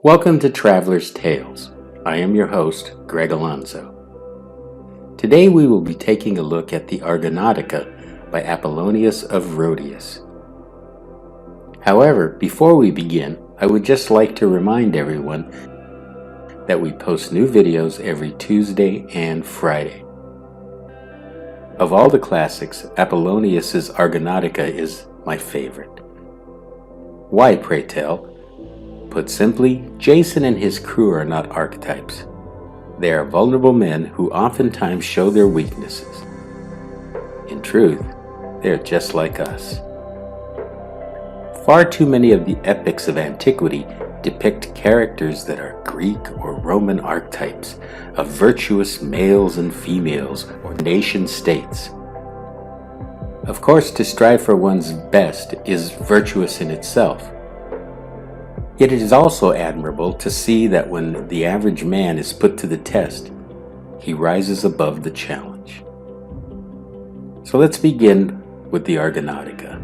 Welcome to Traveler's Tales. I am your host, Greg Alonso. Today we will be taking a look at the Argonautica by Apollonius of Rhodius. However, before we begin, I would just like to remind everyone that we post new videos every Tuesday and Friday. Of all the classics, Apollonius's Argonautica is my favorite. Why, pray tell? Put simply, Jason and his crew are not archetypes. They are vulnerable men who oftentimes show their weaknesses. In truth, they are just like us. Far too many of the epics of antiquity depict characters that are Greek or Roman archetypes of virtuous males and females or nation-states. Of course, to strive for one's best is virtuous in itself. Yet it is also admirable to see that when the average man is put to the test, he rises above the challenge. So let's begin with the Argonautica.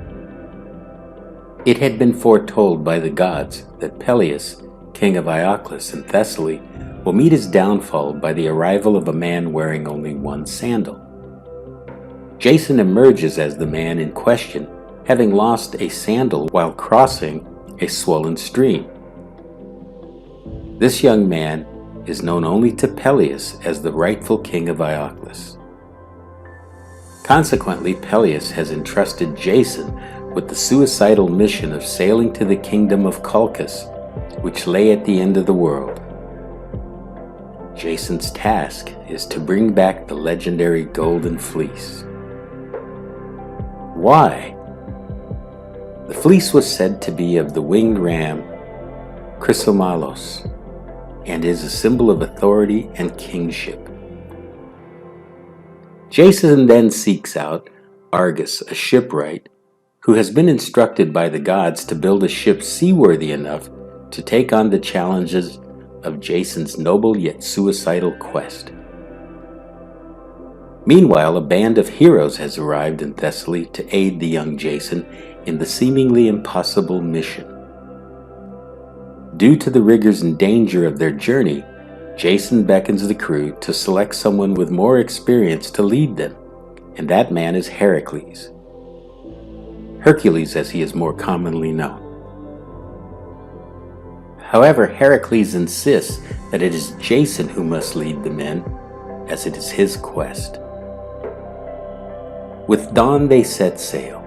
It had been foretold by the gods that Peleus, king of Iolcus in Thessaly, will meet his downfall by the arrival of a man wearing only one sandal. Jason emerges as the man in question, having lost a sandal while crossing a swollen stream. This young man is known only to Peleus as the rightful king of Iolcus. Consequently, Peleus has entrusted Jason with the suicidal mission of sailing to the kingdom of Colchis, which lay at the end of the world. Jason's task is to bring back the legendary Golden Fleece. Why? The fleece was said to be of the winged ram Chrysomalos and is a symbol of authority and kingship. Jason then seeks out Argus, a shipwright, who has been instructed by the gods to build a ship seaworthy enough to take on the challenges of Jason's noble yet suicidal quest. Meanwhile, a band of heroes has arrived in Thessaly to aid the young Jason in the seemingly impossible mission. Due to the rigors and danger of their journey, Jason beckons the crew to select someone with more experience to lead them, and that man is Heracles. Hercules, as he is more commonly known. However, Heracles insists that it is Jason who must lead the men, as it is his quest. With dawn they set sail.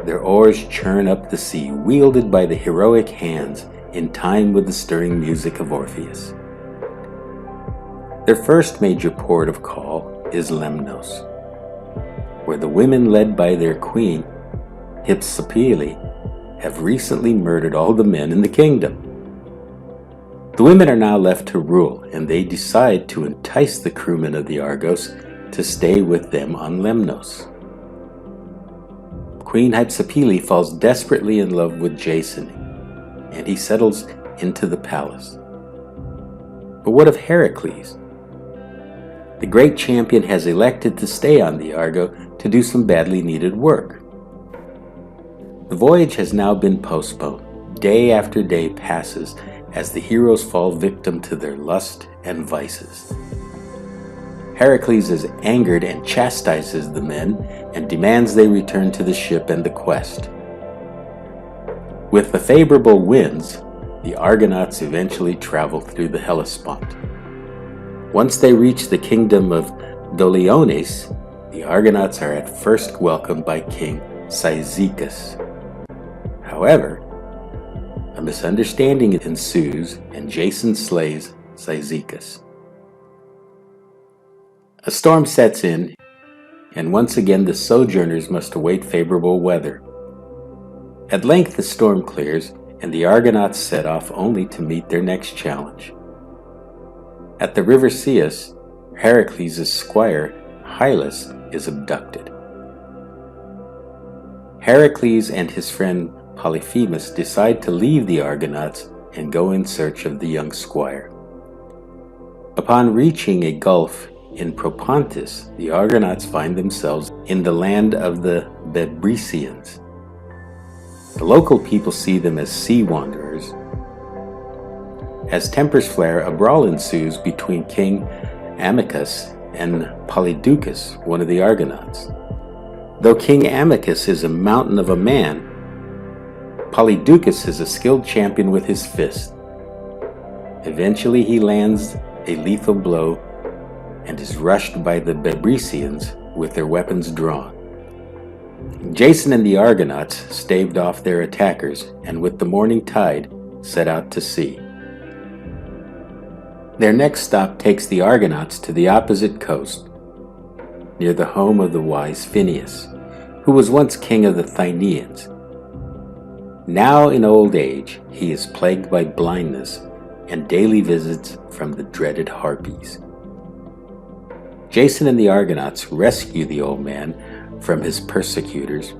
Their oars churn up the sea, wielded by the heroic hands in time with the stirring music of Orpheus. Their first major port of call is Lemnos, where the women led by their queen, Hypsipyle, have recently murdered all the men in the kingdom. The women are now left to rule, and they decide to entice the crewmen of the Argos to stay with them on Lemnos. Queen Hypsipyle falls desperately in love with Jason, and he settles into the palace. But what of Heracles? The great champion has elected to stay on the Argo to do some badly needed work. The voyage has now been postponed. Day after day passes as the heroes fall victim to their lust and vices. Heracles is angered and chastises the men and demands they return to the ship and the quest. With the favorable winds, the Argonauts eventually travel through the Hellespont. Once they reach the kingdom of Doliones, the Argonauts are at first welcomed by King Cyzicus. However, a misunderstanding ensues and Jason slays Cyzicus. A storm sets in, and once again the sojourners must await favorable weather. At length the storm clears, and the Argonauts set off only to meet their next challenge. At the river Cius, Heracles' squire, Hylas, is abducted. Heracles and his friend Polyphemus decide to leave the Argonauts and go in search of the young squire. Upon reaching a gulf in Propontis, the Argonauts find themselves in the land of the Bebrycians. The local people see them as sea wanderers. As tempers flare, a brawl ensues between King Amycus and Polydeucus, one of the Argonauts. Though King Amycus is a mountain of a man, Polydeucus is a skilled champion with his fist. Eventually he lands a lethal blow and is rushed by the Bebrycians with their weapons drawn. Jason and the Argonauts staved off their attackers and with the morning tide set out to sea. Their next stop takes the Argonauts to the opposite coast, near the home of the wise Phineus, who was once king of the Thynians. Now in old age, he is plagued by blindness and daily visits from the dreaded Harpies. Jason and the Argonauts rescue the old man from his persecutors,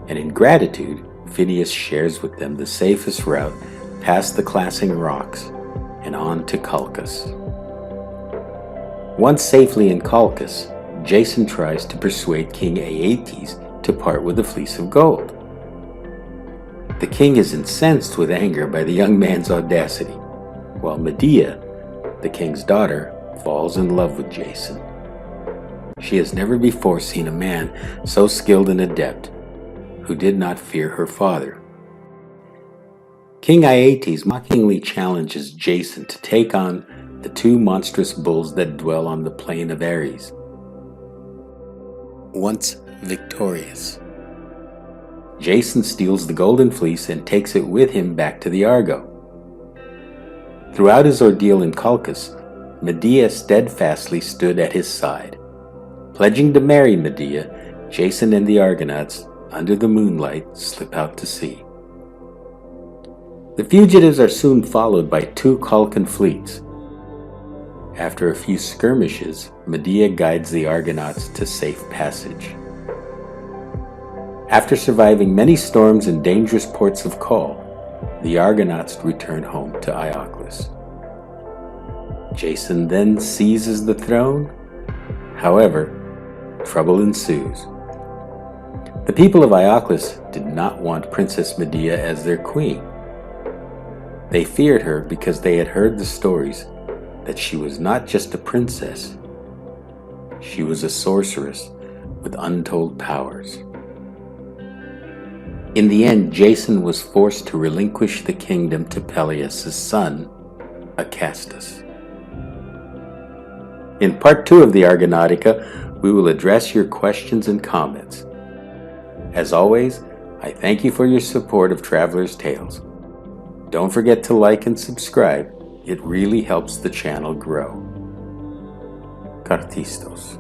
and in gratitude, Phineus shares with them the safest route past the clashing rocks and on to Colchis. Once safely in Colchis, Jason tries to persuade King Aeetes to part with the fleece of gold. The king is incensed with anger by the young man's audacity, while Medea, the king's daughter, falls in love with Jason. She has never before seen a man so skilled and adept, who did not fear her father. King Aeetes mockingly challenges Jason to take on the two monstrous bulls that dwell on the plain of Ares. Once victorious, Jason steals the golden fleece and takes it with him back to the Argo. Throughout his ordeal in Colchis, Medea steadfastly stood at his side. Pledging to marry Medea, Jason and the Argonauts, under the moonlight, slip out to sea. The fugitives are soon followed by two Colchian fleets. After a few skirmishes, Medea guides the Argonauts to safe passage. After surviving many storms in dangerous ports of call, the Argonauts return home to Iolcus. Jason then seizes the throne. However, trouble ensues. The people of Iolcus did not want Princess Medea as their queen. They feared her because they had heard the stories that she was not just a princess, she was a sorceress with untold powers. In the end, Jason was forced to relinquish the kingdom to Peleus' son, Acastus. In part 2 of the Argonautica, we will address your questions and comments. As always, I thank you for your support of Traveler's Tales. Don't forget to like and subscribe. It really helps the channel grow. Kartistos.